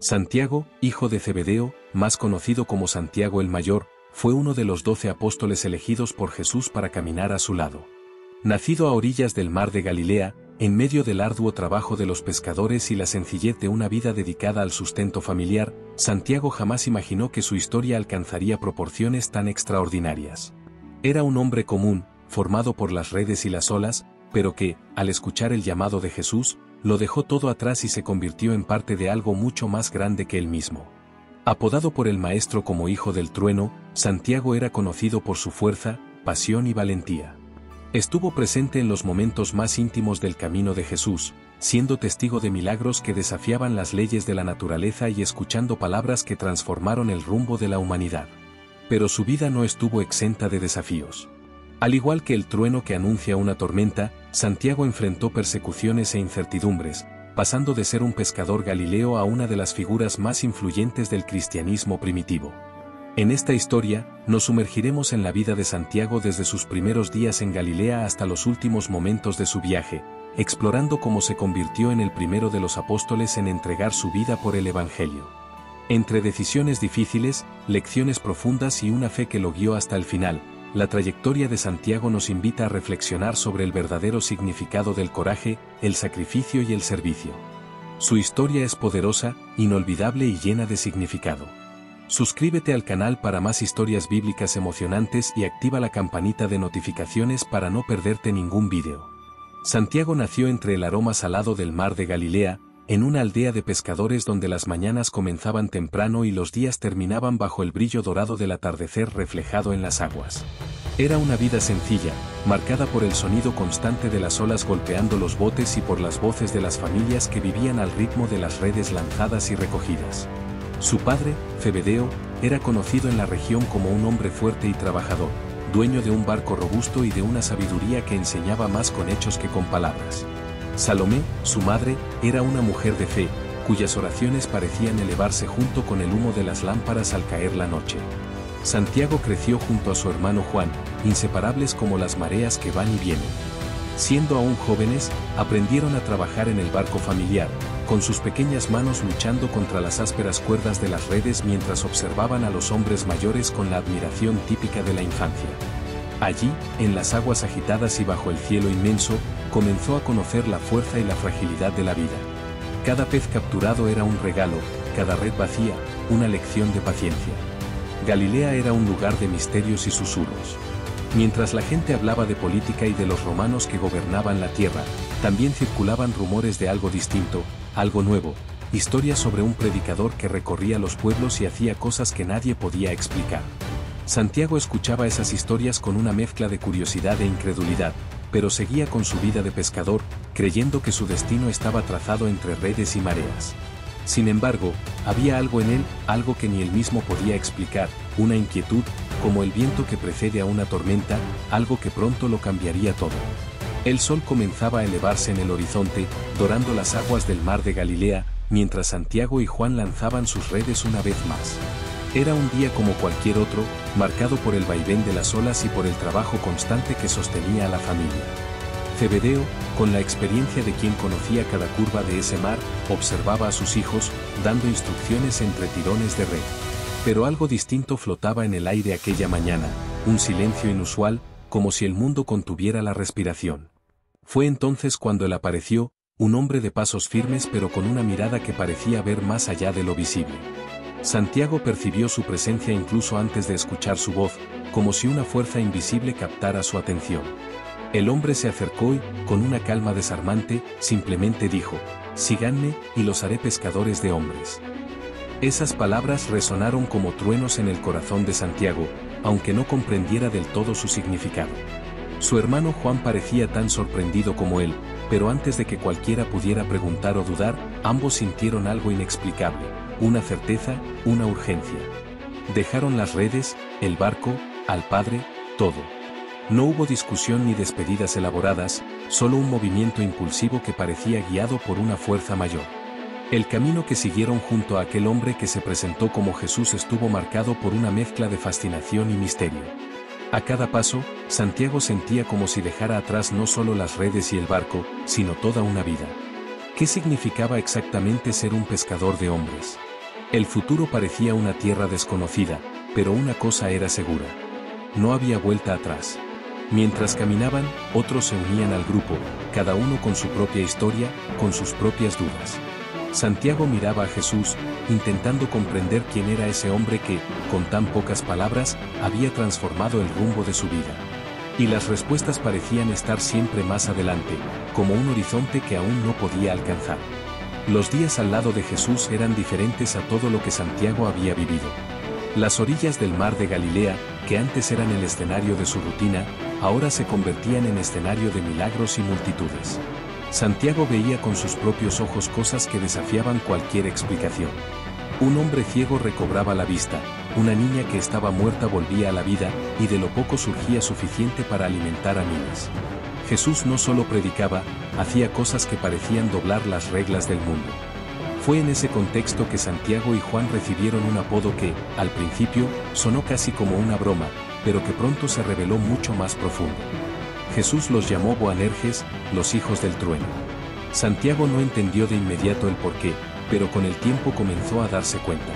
Santiago, hijo de Zebedeo, más conocido como Santiago el Mayor, fue uno de los 12 apóstoles elegidos por Jesús para caminar a su lado. Nacido a orillas del mar de Galilea, en medio del arduo trabajo de los pescadores y la sencillez de una vida dedicada al sustento familiar, Santiago jamás imaginó que su historia alcanzaría proporciones tan extraordinarias. Era un hombre común, formado por las redes y las olas, pero que, al escuchar el llamado de Jesús, lo dejó todo atrás y se convirtió en parte de algo mucho más grande que él mismo. Apodado por el Maestro como Hijo del Trueno, Santiago era conocido por su fuerza, pasión y valentía. Estuvo presente en los momentos más íntimos del camino de Jesús, siendo testigo de milagros que desafiaban las leyes de la naturaleza y escuchando palabras que transformaron el rumbo de la humanidad. Pero su vida no estuvo exenta de desafíos. Al igual que el trueno que anuncia una tormenta, Santiago enfrentó persecuciones e incertidumbres, pasando de ser un pescador galileo a una de las figuras más influyentes del cristianismo primitivo. En esta historia, nos sumergiremos en la vida de Santiago desde sus primeros días en Galilea hasta los últimos momentos de su viaje, explorando cómo se convirtió en el primero de los apóstoles en entregar su vida por el Evangelio. Entre decisiones difíciles, lecciones profundas y una fe que lo guió hasta el final, la trayectoria de Santiago nos invita a reflexionar sobre el verdadero significado del coraje, el sacrificio y el servicio. Su historia es poderosa, inolvidable y llena de significado. Suscríbete al canal para más historias bíblicas emocionantes y activa la campanita de notificaciones para no perderte ningún vídeo. Santiago nació entre el aroma salado del mar de Galilea, en una aldea de pescadores donde las mañanas comenzaban temprano y los días terminaban bajo el brillo dorado del atardecer reflejado en las aguas. Era una vida sencilla, marcada por el sonido constante de las olas golpeando los botes y por las voces de las familias que vivían al ritmo de las redes lanzadas y recogidas. Su padre, Zebedeo, era conocido en la región como un hombre fuerte y trabajador, dueño de un barco robusto y de una sabiduría que enseñaba más con hechos que con palabras. Salomé, su madre, era una mujer de fe, cuyas oraciones parecían elevarse junto con el humo de las lámparas al caer la noche. Santiago creció junto a su hermano Juan, inseparables como las mareas que van y vienen. Siendo aún jóvenes, aprendieron a trabajar en el barco familiar, con sus pequeñas manos luchando contra las ásperas cuerdas de las redes mientras observaban a los hombres mayores con la admiración típica de la infancia. Allí, en las aguas agitadas y bajo el cielo inmenso, comenzó a conocer la fuerza y la fragilidad de la vida. Cada pez capturado era un regalo, cada red vacía, una lección de paciencia. Galilea era un lugar de misterios y susurros. Mientras la gente hablaba de política y de los romanos que gobernaban la tierra, también circulaban rumores de algo distinto, algo nuevo, historias sobre un predicador que recorría los pueblos y hacía cosas que nadie podía explicar. Santiago escuchaba esas historias con una mezcla de curiosidad e incredulidad, pero seguía con su vida de pescador, creyendo que su destino estaba trazado entre redes y mareas. Sin embargo, había algo en él, algo que ni él mismo podía explicar, una inquietud, como el viento que precede a una tormenta, algo que pronto lo cambiaría todo. El sol comenzaba a elevarse en el horizonte, dorando las aguas del mar de Galilea, mientras Santiago y Juan lanzaban sus redes una vez más. Era un día como cualquier otro, marcado por el vaivén de las olas y por el trabajo constante que sostenía a la familia. Zebedeo, con la experiencia de quien conocía cada curva de ese mar, observaba a sus hijos, dando instrucciones entre tirones de red. Pero algo distinto flotaba en el aire aquella mañana, un silencio inusual, como si el mundo contuviera la respiración. Fue entonces cuando él apareció, un hombre de pasos firmes pero con una mirada que parecía ver más allá de lo visible. Santiago percibió su presencia incluso antes de escuchar su voz, como si una fuerza invisible captara su atención. El hombre se acercó y, con una calma desarmante, simplemente dijo: «Síganme, y los haré pescadores de hombres». Esas palabras resonaron como truenos en el corazón de Santiago, aunque no comprendiera del todo su significado. Su hermano Juan parecía tan sorprendido como él, pero antes de que cualquiera pudiera preguntar o dudar, ambos sintieron algo inexplicable, una certeza, una urgencia. Dejaron las redes, el barco, al Padre, todo. No hubo discusión ni despedidas elaboradas, solo un movimiento impulsivo que parecía guiado por una fuerza mayor. El camino que siguieron junto a aquel hombre que se presentó como Jesús estuvo marcado por una mezcla de fascinación y misterio. A cada paso, Santiago sentía como si dejara atrás no solo las redes y el barco, sino toda una vida. ¿Qué significaba exactamente ser un pescador de hombres? El futuro parecía una tierra desconocida, pero una cosa era segura. No había vuelta atrás. Mientras caminaban, otros se unían al grupo, cada uno con su propia historia, con sus propias dudas. Santiago miraba a Jesús, intentando comprender quién era ese hombre que, con tan pocas palabras, había transformado el rumbo de su vida. Y las respuestas parecían estar siempre más adelante, como un horizonte que aún no podía alcanzar. Los días al lado de Jesús eran diferentes a todo lo que Santiago había vivido. Las orillas del mar de Galilea, que antes eran el escenario de su rutina, ahora se convertían en escenario de milagros y multitudes. Santiago veía con sus propios ojos cosas que desafiaban cualquier explicación. Un hombre ciego recobraba la vista, una niña que estaba muerta volvía a la vida, y de lo poco surgía suficiente para alimentar a miles. Jesús no solo predicaba, hacía cosas que parecían doblar las reglas del mundo. Fue en ese contexto que Santiago y Juan recibieron un apodo que, al principio, sonó casi como una broma, pero que pronto se reveló mucho más profundo. Jesús los llamó Boanerges, los hijos del trueno. Santiago no entendió de inmediato el porqué, pero con el tiempo comenzó a darse cuenta.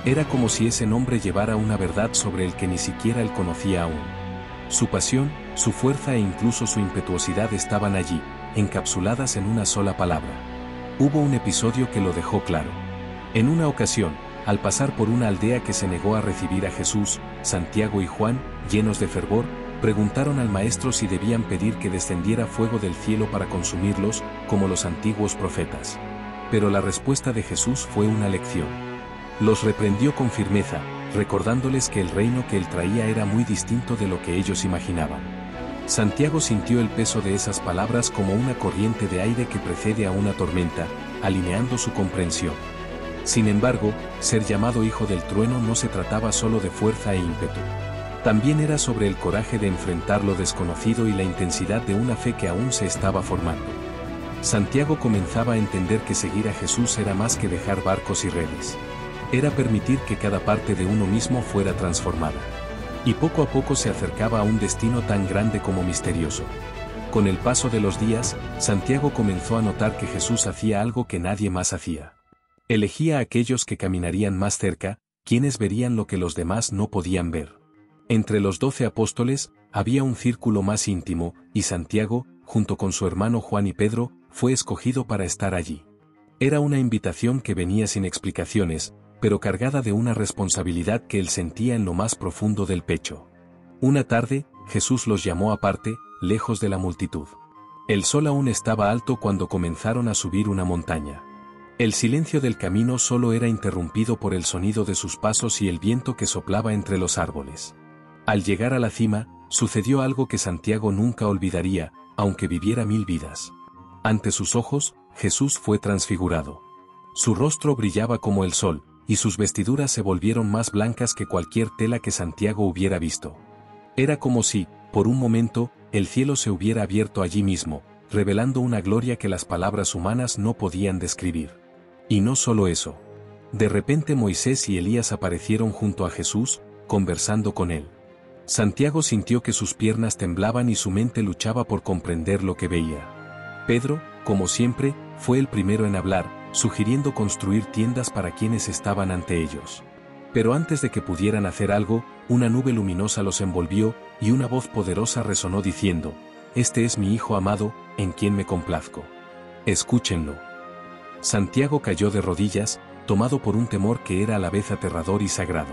Era como si ese nombre llevara una verdad sobre el que ni siquiera él conocía aún. Su pasión, su fuerza e incluso su impetuosidad estaban allí, encapsuladas en una sola palabra. Hubo un episodio que lo dejó claro. En una ocasión, al pasar por una aldea que se negó a recibir a Jesús, Santiago y Juan, llenos de fervor, preguntaron al maestro si debían pedir que descendiera fuego del cielo para consumirlos, como los antiguos profetas. Pero la respuesta de Jesús fue una lección. Los reprendió con firmeza, recordándoles que el reino que él traía era muy distinto de lo que ellos imaginaban. Santiago sintió el peso de esas palabras como una corriente de aire que precede a una tormenta, alineando su comprensión. Sin embargo, ser llamado hijo del trueno no se trataba solo de fuerza e ímpetu. También era sobre el coraje de enfrentar lo desconocido y la intensidad de una fe que aún se estaba formando. Santiago comenzaba a entender que seguir a Jesús era más que dejar barcos y redes. Era permitir que cada parte de uno mismo fuera transformada. Y poco a poco se acercaba a un destino tan grande como misterioso. Con el paso de los días, Santiago comenzó a notar que Jesús hacía algo que nadie más hacía. Elegía a aquellos que caminarían más cerca, quienes verían lo que los demás no podían ver. Entre los 12 apóstoles, había un círculo más íntimo, y Santiago, junto con su hermano Juan y Pedro, fue escogido para estar allí. Era una invitación que venía sin explicaciones, pero cargada de una responsabilidad que él sentía en lo más profundo del pecho. Una tarde, Jesús los llamó aparte, lejos de la multitud. El sol aún estaba alto cuando comenzaron a subir una montaña. El silencio del camino solo era interrumpido por el sonido de sus pasos y el viento que soplaba entre los árboles. Al llegar a la cima, sucedió algo que Santiago nunca olvidaría, aunque viviera 1000 vidas. Ante sus ojos, Jesús fue transfigurado. Su rostro brillaba como el sol, y sus vestiduras se volvieron más blancas que cualquier tela que Santiago hubiera visto. Era como si, por un momento, el cielo se hubiera abierto allí mismo, revelando una gloria que las palabras humanas no podían describir. Y no solo eso. De repente Moisés y Elías aparecieron junto a Jesús, conversando con él. Santiago sintió que sus piernas temblaban y su mente luchaba por comprender lo que veía. Pedro, como siempre, fue el primero en hablar, sugiriendo construir tiendas para quienes estaban ante ellos. Pero antes de que pudieran hacer algo, una nube luminosa los envolvió, y una voz poderosa resonó diciendo: «Este es mi Hijo amado, en quien me complazco. Escúchenlo». Santiago cayó de rodillas, tomado por un temor que era a la vez aterrador y sagrado.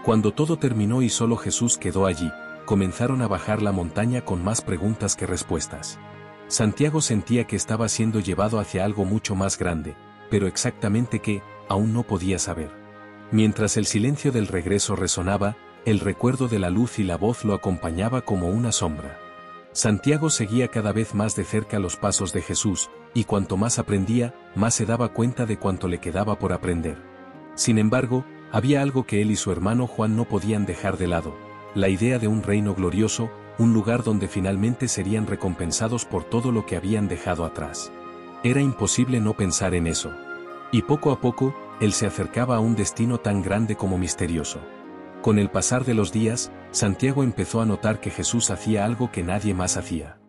Cuando todo terminó y solo Jesús quedó allí, comenzaron a bajar la montaña con más preguntas que respuestas. Santiago sentía que estaba siendo llevado hacia algo mucho más grande, pero exactamente qué, aún no podía saber. Mientras el silencio del regreso resonaba, el recuerdo de la luz y la voz lo acompañaba como una sombra. Santiago seguía cada vez más de cerca los pasos de Jesús, y cuanto más aprendía, más se daba cuenta de cuánto le quedaba por aprender. Sin embargo, había algo que él y su hermano Juan no podían dejar de lado: la idea de un reino glorioso, un lugar donde finalmente serían recompensados por todo lo que habían dejado atrás. Era imposible no pensar en eso. Y poco a poco, él se acercaba a un destino tan grande como misterioso. Con el pasar de los días, Santiago empezó a notar que Jesús hacía algo que nadie más hacía.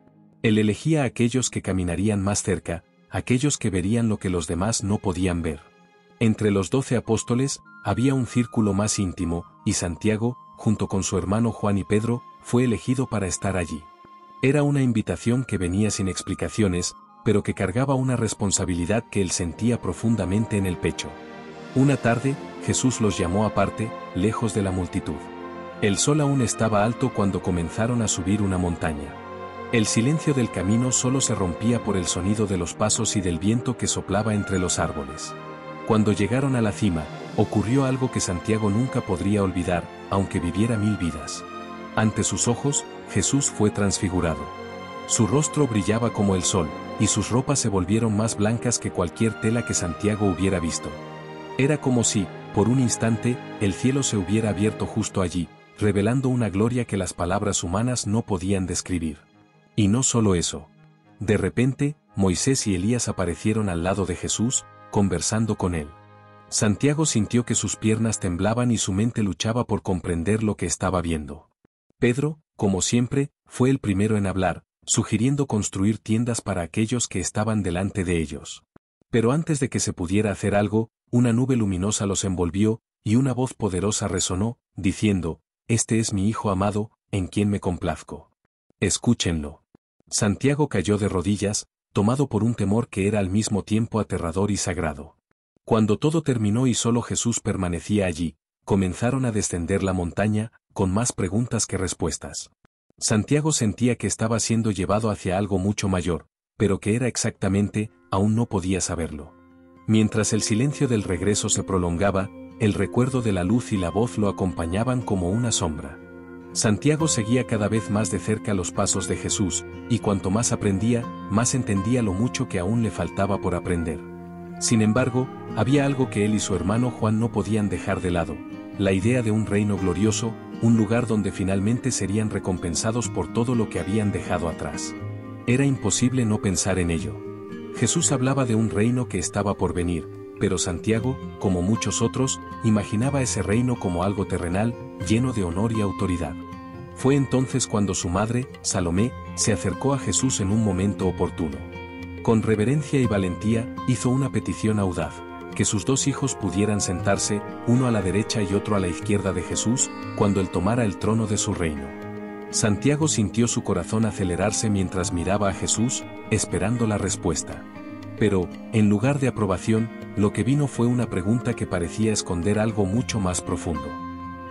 Él elegía a aquellos que caminarían más cerca, aquellos que verían lo que los demás no podían ver. Entre los 12 apóstoles, había un círculo más íntimo, y Santiago, junto con su hermano Juan y Pedro, fue elegido para estar allí. Era una invitación que venía sin explicaciones, pero que cargaba una responsabilidad que él sentía profundamente en el pecho. Una tarde, Jesús los llamó aparte, lejos de la multitud. El sol aún estaba alto cuando comenzaron a subir una montaña. El silencio del camino solo se rompía por el sonido de los pasos y del viento que soplaba entre los árboles. Cuando llegaron a la cima, ocurrió algo que Santiago nunca podría olvidar, aunque viviera 1000 vidas. Ante sus ojos, Jesús fue transfigurado. Su rostro brillaba como el sol, y sus ropas se volvieron más blancas que cualquier tela que Santiago hubiera visto. Era como si, por un instante, el cielo se hubiera abierto justo allí, revelando una gloria que las palabras humanas no podían describir. Y no solo eso. De repente, Moisés y Elías aparecieron al lado de Jesús, conversando con él. Santiago sintió que sus piernas temblaban y su mente luchaba por comprender lo que estaba viendo. Pedro, como siempre, fue el primero en hablar, sugiriendo construir tiendas para aquellos que estaban delante de ellos. Pero antes de que se pudiera hacer algo, una nube luminosa los envolvió, y una voz poderosa resonó, diciendo: «Este es mi Hijo amado, en quien me complazco. Escúchenlo». Santiago cayó de rodillas, tomado por un temor que era al mismo tiempo aterrador y sagrado. Cuando todo terminó y solo Jesús permanecía allí, comenzaron a descender la montaña, con más preguntas que respuestas. Santiago sentía que estaba siendo llevado hacia algo mucho mayor, pero que era exactamente, aún no podía saberlo. Mientras el silencio del regreso se prolongaba, el recuerdo de la luz y la voz lo acompañaban como una sombra. Santiago seguía cada vez más de cerca los pasos de Jesús, y cuanto más aprendía, más entendía lo mucho que aún le faltaba por aprender. Sin embargo, había algo que él y su hermano Juan no podían dejar de lado: la idea de un reino glorioso, un lugar donde finalmente serían recompensados por todo lo que habían dejado atrás. Era imposible no pensar en ello. Jesús hablaba de un reino que estaba por venir, pero Santiago, como muchos otros, imaginaba ese reino como algo terrenal, lleno de honor y autoridad. Fue entonces cuando su madre, Salomé, se acercó a Jesús en un momento oportuno. Con reverencia y valentía, hizo una petición audaz: que sus 2 hijos pudieran sentarse, uno a la derecha y otro a la izquierda de Jesús, cuando él tomara el trono de su reino. Santiago sintió su corazón acelerarse mientras miraba a Jesús, esperando la respuesta. Pero, en lugar de aprobación, lo que vino fue una pregunta que parecía esconder algo mucho más profundo.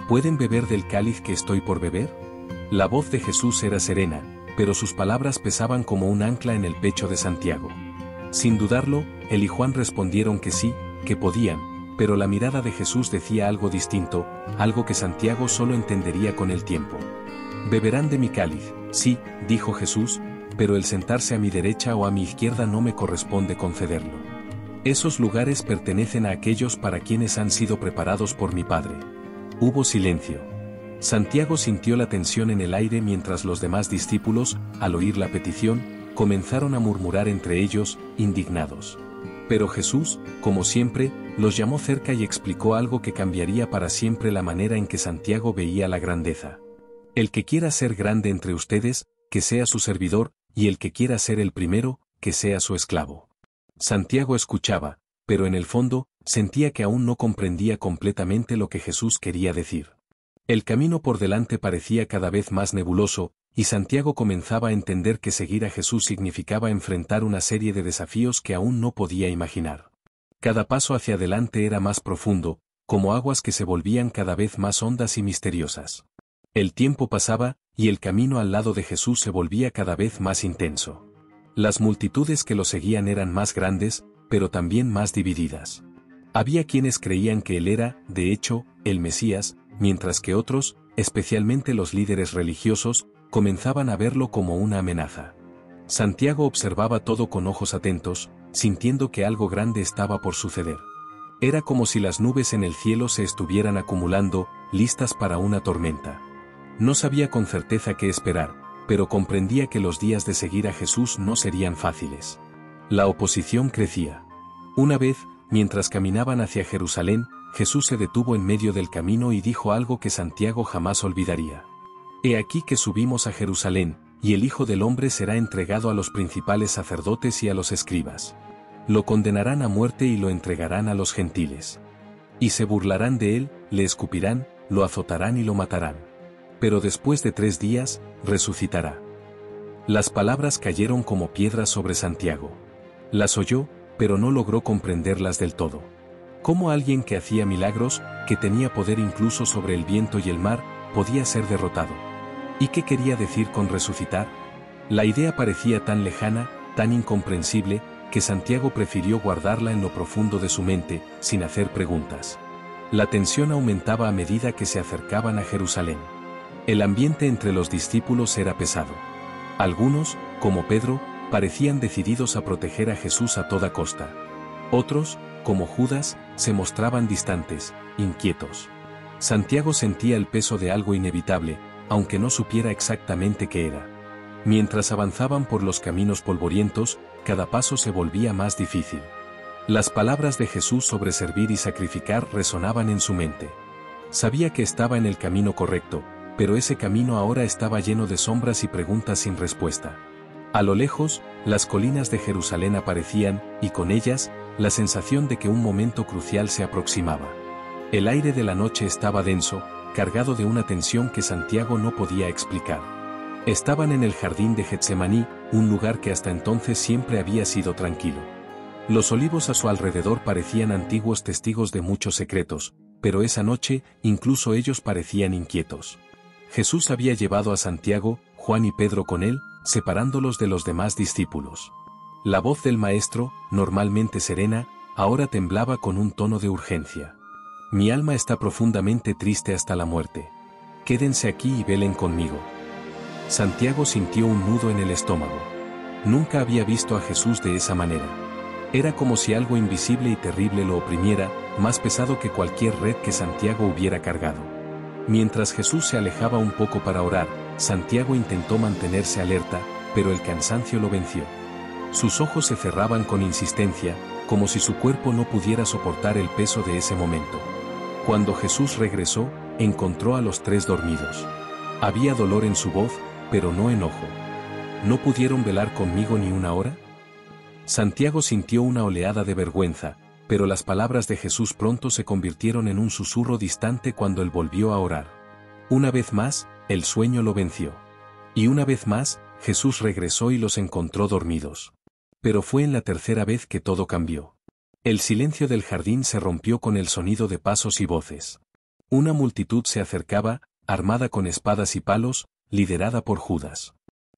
¿Pueden beber del cáliz que estoy por beber? La voz de Jesús era serena, pero sus palabras pesaban como un ancla en el pecho de Santiago. Sin dudarlo, él y Juan respondieron que sí, que podían, pero la mirada de Jesús decía algo distinto, algo que Santiago solo entendería con el tiempo. «Beberán de mi cáliz», sí, dijo Jesús, «pero el sentarse a mi derecha o a mi izquierda no me corresponde concederlo. Esos lugares pertenecen a aquellos para quienes han sido preparados por mi Padre». Hubo silencio. Santiago sintió la tensión en el aire mientras los demás discípulos, al oír la petición, comenzaron a murmurar entre ellos, indignados. Pero Jesús, como siempre, los llamó cerca y explicó algo que cambiaría para siempre la manera en que Santiago veía la grandeza. «El que quiera ser grande entre ustedes, que sea su servidor, y el que quiera ser el primero, que sea su esclavo». Santiago escuchaba, pero en el fondo, sentía que aún no comprendía completamente lo que Jesús quería decir. El camino por delante parecía cada vez más nebuloso, y Santiago comenzaba a entender que seguir a Jesús significaba enfrentar una serie de desafíos que aún no podía imaginar. Cada paso hacia adelante era más profundo, como aguas que se volvían cada vez más hondas y misteriosas. El tiempo pasaba, y el camino al lado de Jesús se volvía cada vez más intenso. Las multitudes que lo seguían eran más grandes, pero también más divididas. Había quienes creían que él era, de hecho, el Mesías, mientras que otros, especialmente los líderes religiosos, comenzaban a verlo como una amenaza. Santiago observaba todo con ojos atentos, sintiendo que algo grande estaba por suceder. Era como si las nubes en el cielo se estuvieran acumulando, listas para una tormenta. No sabía con certeza qué esperar, pero comprendía que los días de seguir a Jesús no serían fáciles. La oposición crecía. Una vez, mientras caminaban hacia Jerusalén, Jesús se detuvo en medio del camino y dijo algo que Santiago jamás olvidaría. «He aquí que subimos a Jerusalén, y el Hijo del Hombre será entregado a los principales sacerdotes y a los escribas. Lo condenarán a muerte y lo entregarán a los gentiles. Y se burlarán de él, le escupirán, lo azotarán y lo matarán. Pero después de 3 días, resucitará. Las palabras cayeron como piedras sobre Santiago. Las oyó, pero no logró comprenderlas del todo. ¿Cómo alguien que hacía milagros, que tenía poder incluso sobre el viento y el mar, podía ser derrotado? ¿Y qué quería decir con resucitar? La idea parecía tan lejana, tan incomprensible, que Santiago prefirió guardarla en lo profundo de su mente, sin hacer preguntas. La tensión aumentaba a medida que se acercaban a Jerusalén. El ambiente entre los discípulos era pesado. Algunos, como Pedro, parecían decididos a proteger a Jesús a toda costa. Otros, como Judas, se mostraban distantes, inquietos. Santiago sentía el peso de algo inevitable, aunque no supiera exactamente qué era. Mientras avanzaban por los caminos polvorientos, cada paso se volvía más difícil. Las palabras de Jesús sobre servir y sacrificar resonaban en su mente. Sabía que estaba en el camino correcto, pero ese camino ahora estaba lleno de sombras y preguntas sin respuesta. A lo lejos, las colinas de Jerusalén aparecían, y con ellas, la sensación de que un momento crucial se aproximaba. El aire de la noche estaba denso, cargado de una tensión que Santiago no podía explicar. Estaban en el jardín de Getsemaní, un lugar que hasta entonces siempre había sido tranquilo. Los olivos a su alrededor parecían antiguos testigos de muchos secretos, pero esa noche, incluso ellos parecían inquietos. Jesús había llevado a Santiago, Juan y Pedro con él, separándolos de los demás discípulos. La voz del maestro, normalmente serena, ahora temblaba con un tono de urgencia. Mi alma está profundamente triste hasta la muerte. Quédense aquí y velen conmigo. Santiago sintió un nudo en el estómago. Nunca había visto a Jesús de esa manera. Era como si algo invisible y terrible lo oprimiera, más pesado que cualquier red que Santiago hubiera cargado. Mientras Jesús se alejaba un poco para orar, Santiago intentó mantenerse alerta, pero el cansancio lo venció. Sus ojos se cerraban con insistencia, como si su cuerpo no pudiera soportar el peso de ese momento. Cuando Jesús regresó, encontró a los 3 dormidos. Había dolor en su voz, pero no enojo. ¿No pudieron velar conmigo ni una hora? Santiago sintió una oleada de vergüenza, pero las palabras de Jesús pronto se convirtieron en un susurro distante cuando él volvió a orar. Una vez más, el sueño lo venció. Y una vez más, Jesús regresó y los encontró dormidos. Pero fue en la tercera vez que todo cambió. El silencio del jardín se rompió con el sonido de pasos y voces. Una multitud se acercaba, armada con espadas y palos, liderada por Judas.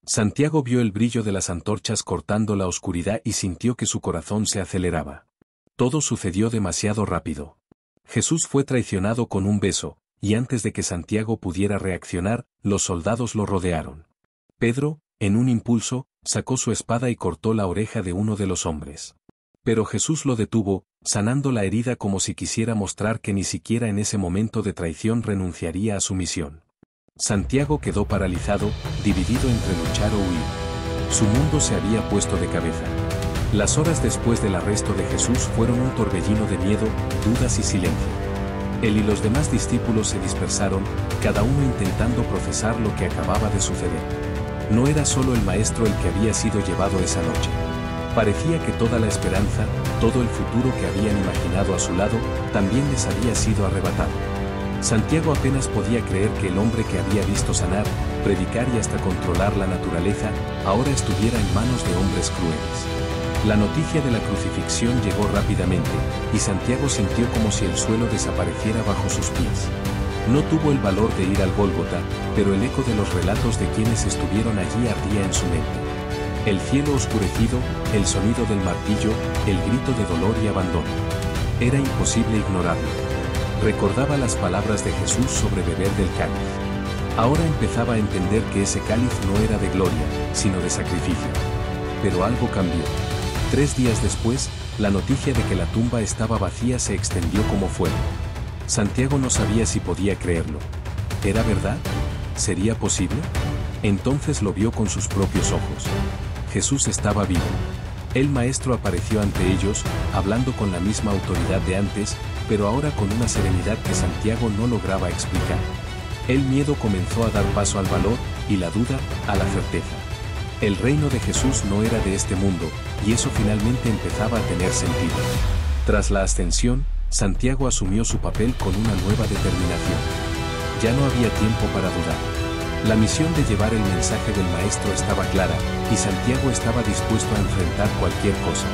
Santiago vio el brillo de las antorchas cortando la oscuridad y sintió que su corazón se aceleraba. Todo sucedió demasiado rápido. Jesús fue traicionado con un beso, y antes de que Santiago pudiera reaccionar, los soldados lo rodearon. Pedro, en un impulso, sacó su espada y cortó la oreja de uno de los hombres. Pero Jesús lo detuvo, sanando la herida como si quisiera mostrar que ni siquiera en ese momento de traición renunciaría a su misión. Santiago quedó paralizado, dividido entre luchar o huir. Su mundo se había puesto de cabeza. Las horas después del arresto de Jesús fueron un torbellino de miedo, dudas y silencio. Él y los demás discípulos se dispersaron, cada uno intentando procesar lo que acababa de suceder. No era solo el maestro el que había sido llevado esa noche. Parecía que toda la esperanza, todo el futuro que habían imaginado a su lado, también les había sido arrebatado. Santiago apenas podía creer que el hombre que había visto sanar, predicar y hasta controlar la naturaleza, ahora estuviera en manos de hombres crueles. La noticia de la crucifixión llegó rápidamente, y Santiago sintió como si el suelo desapareciera bajo sus pies. No tuvo el valor de ir al Gólgota, pero el eco de los relatos de quienes estuvieron allí ardía en su mente. El cielo oscurecido, el sonido del martillo, el grito de dolor y abandono. Era imposible ignorarlo. Recordaba las palabras de Jesús sobre beber del cáliz. Ahora empezaba a entender que ese cáliz no era de gloria, sino de sacrificio. Pero algo cambió. 3 días después, la noticia de que la tumba estaba vacía se extendió como fuego. Santiago no sabía si podía creerlo. ¿Era verdad? ¿Sería posible? Entonces lo vio con sus propios ojos. Jesús estaba vivo. El maestro apareció ante ellos, hablando con la misma autoridad de antes, pero ahora con una serenidad que Santiago no lograba explicar. El miedo comenzó a dar paso al valor, y la duda, a la certeza. El reino de Jesús no era de este mundo, y eso finalmente empezaba a tener sentido. Tras la ascensión, Santiago asumió su papel con una nueva determinación. Ya no había tiempo para dudar. La misión de llevar el mensaje del Maestro estaba clara, y Santiago estaba dispuesto a enfrentar cualquier cosa.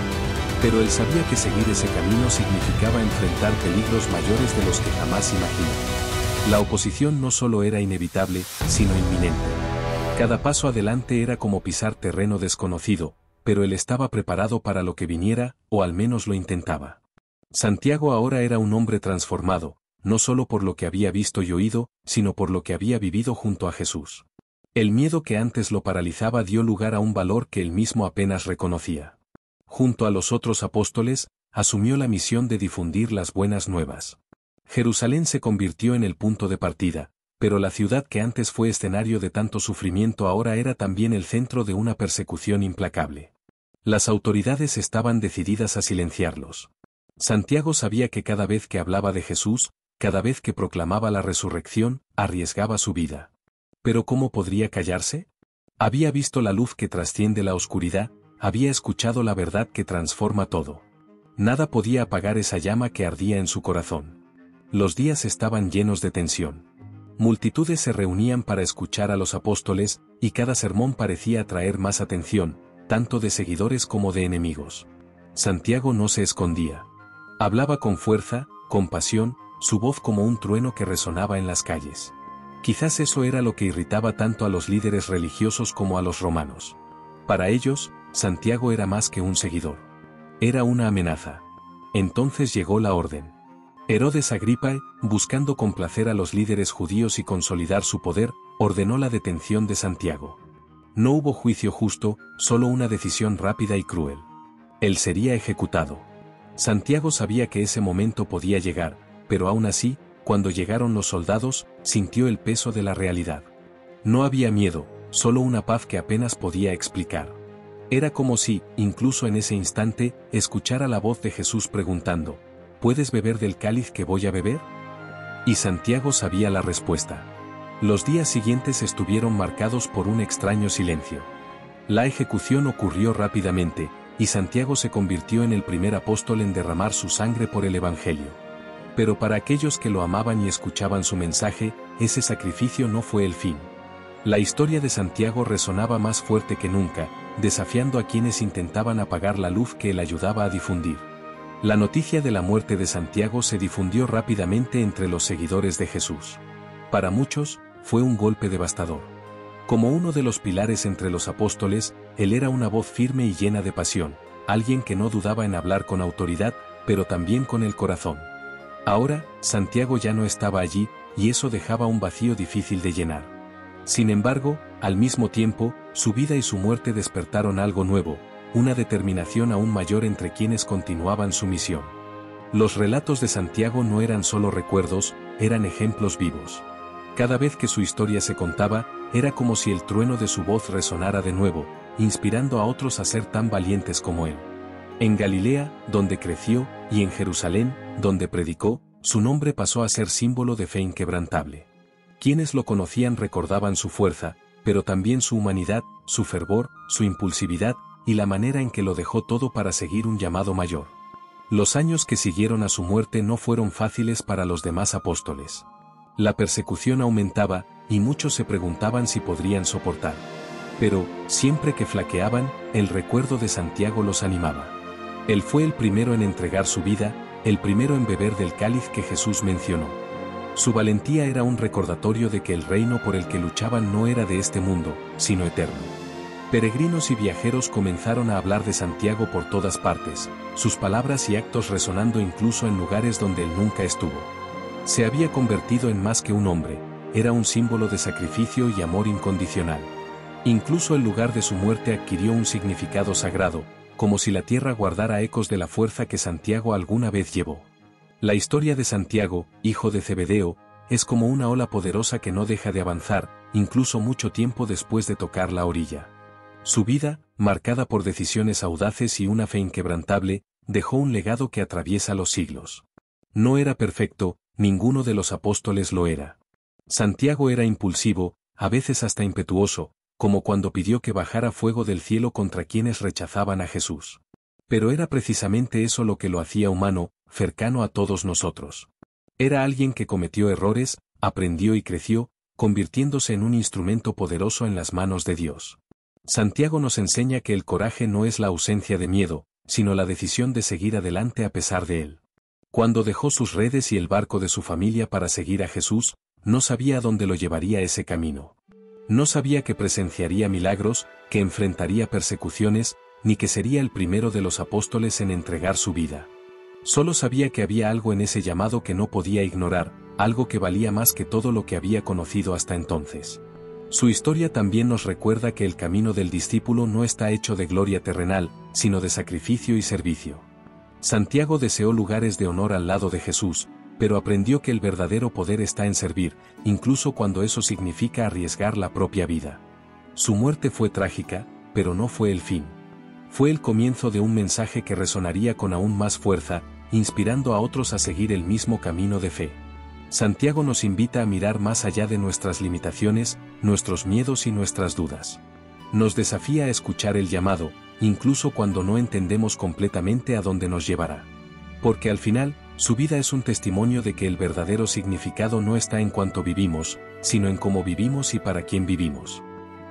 Pero él sabía que seguir ese camino significaba enfrentar peligros mayores de los que jamás imaginó. La oposición no solo era inevitable, sino inminente. Cada paso adelante era como pisar terreno desconocido, pero él estaba preparado para lo que viniera, o al menos lo intentaba. Santiago ahora era un hombre transformado, no solo por lo que había visto y oído, sino por lo que había vivido junto a Jesús. El miedo que antes lo paralizaba dio lugar a un valor que él mismo apenas reconocía. Junto a los otros apóstoles, asumió la misión de difundir las buenas nuevas. Jerusalén se convirtió en el punto de partida, pero la ciudad que antes fue escenario de tanto sufrimiento ahora era también el centro de una persecución implacable. Las autoridades estaban decididas a silenciarlos. Santiago sabía que cada vez que hablaba de Jesús, cada vez que proclamaba la resurrección, arriesgaba su vida. ¿Pero cómo podría callarse? Había visto la luz que trasciende la oscuridad, había escuchado la verdad que transforma todo. Nada podía apagar esa llama que ardía en su corazón. Los días estaban llenos de tensión. Multitudes se reunían para escuchar a los apóstoles, y cada sermón parecía atraer más atención, tanto de seguidores como de enemigos. Santiago no se escondía. Hablaba con fuerza, con pasión, su voz como un trueno que resonaba en las calles. Quizás eso era lo que irritaba tanto a los líderes religiosos como a los romanos. Para ellos, Santiago era más que un seguidor. Era una amenaza. Entonces llegó la orden. Herodes Agripa, buscando complacer a los líderes judíos y consolidar su poder, ordenó la detención de Santiago. No hubo juicio justo, solo una decisión rápida y cruel. Él sería ejecutado. Santiago sabía que ese momento podía llegar, pero aún así, cuando llegaron los soldados, sintió el peso de la realidad. No había miedo, solo una paz que apenas podía explicar. Era como si, incluso en ese instante, escuchara la voz de Jesús preguntando: ¿puedes beber del cáliz que voy a beber? Y Santiago sabía la respuesta. Los días siguientes estuvieron marcados por un extraño silencio. La ejecución ocurrió rápidamente, y Santiago se convirtió en el primer apóstol en derramar su sangre por el Evangelio. Pero para aquellos que lo amaban y escuchaban su mensaje, ese sacrificio no fue el fin. La historia de Santiago resonaba más fuerte que nunca, desafiando a quienes intentaban apagar la luz que él ayudaba a difundir. La noticia de la muerte de Santiago se difundió rápidamente entre los seguidores de Jesús. Para muchos, fue un golpe devastador. Como uno de los pilares entre los apóstoles, él era una voz firme y llena de pasión, alguien que no dudaba en hablar con autoridad, pero también con el corazón. Ahora, Santiago ya no estaba allí, y eso dejaba un vacío difícil de llenar. Sin embargo, al mismo tiempo, su vida y su muerte despertaron algo nuevo, una determinación aún mayor entre quienes continuaban su misión. Los relatos de Santiago no eran solo recuerdos, eran ejemplos vivos. Cada vez que su historia se contaba, era como si el trueno de su voz resonara de nuevo, inspirando a otros a ser tan valientes como él. En Galilea, donde creció, y en Jerusalén, donde predicó, su nombre pasó a ser símbolo de fe inquebrantable. Quienes lo conocían recordaban su fuerza, pero también su humanidad, su fervor, su impulsividad, y la manera en que lo dejó todo para seguir un llamado mayor. Los años que siguieron a su muerte no fueron fáciles para los demás apóstoles. La persecución aumentaba, y muchos se preguntaban si podrían soportar. Pero, siempre que flaqueaban, el recuerdo de Santiago los animaba. Él fue el primero en entregar su vida, el primero en beber del cáliz que Jesús mencionó. Su valentía era un recordatorio de que el reino por el que luchaban no era de este mundo, sino eterno. Peregrinos y viajeros comenzaron a hablar de Santiago por todas partes, sus palabras y actos resonando incluso en lugares donde él nunca estuvo. Se había convertido en más que un hombre, era un símbolo de sacrificio y amor incondicional. Incluso el lugar de su muerte adquirió un significado sagrado, como si la tierra guardara ecos de la fuerza que Santiago alguna vez llevó. La historia de Santiago, hijo de Zebedeo, es como una ola poderosa que no deja de avanzar, incluso mucho tiempo después de tocar la orilla. Su vida, marcada por decisiones audaces y una fe inquebrantable, dejó un legado que atraviesa los siglos. No era perfecto, ninguno de los apóstoles lo era. Santiago era impulsivo, a veces hasta impetuoso, como cuando pidió que bajara fuego del cielo contra quienes rechazaban a Jesús. Pero era precisamente eso lo que lo hacía humano, cercano a todos nosotros. Era alguien que cometió errores, aprendió y creció, convirtiéndose en un instrumento poderoso en las manos de Dios. Santiago nos enseña que el coraje no es la ausencia de miedo, sino la decisión de seguir adelante a pesar de él. Cuando dejó sus redes y el barco de su familia para seguir a Jesús, no sabía a dónde lo llevaría ese camino. No sabía que presenciaría milagros, que enfrentaría persecuciones, ni que sería el primero de los apóstoles en entregar su vida. Solo sabía que había algo en ese llamado que no podía ignorar, algo que valía más que todo lo que había conocido hasta entonces. Su historia también nos recuerda que el camino del discípulo no está hecho de gloria terrenal, sino de sacrificio y servicio. Santiago deseó lugares de honor al lado de Jesús, pero aprendió que el verdadero poder está en servir, incluso cuando eso significa arriesgar la propia vida. Su muerte fue trágica, pero no fue el fin. Fue el comienzo de un mensaje que resonaría con aún más fuerza, inspirando a otros a seguir el mismo camino de fe. Santiago nos invita a mirar más allá de nuestras limitaciones, nuestros miedos y nuestras dudas. Nos desafía a escuchar el llamado, incluso cuando no entendemos completamente a dónde nos llevará. Porque al final, su vida es un testimonio de que el verdadero significado no está en cuánto vivimos, sino en cómo vivimos y para quién vivimos.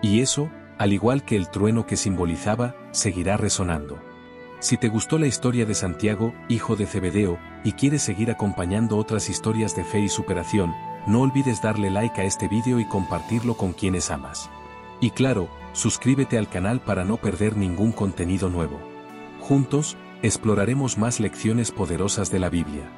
Y eso, al igual que el trueno que simbolizaba, seguirá resonando. Si te gustó la historia de Santiago, hijo de Zebedeo, y quieres seguir acompañando otras historias de fe y superación, no olvides darle like a este vídeo y compartirlo con quienes amas. Y claro, suscríbete al canal para no perder ningún contenido nuevo. Juntos, exploraremos más lecciones poderosas de la Biblia.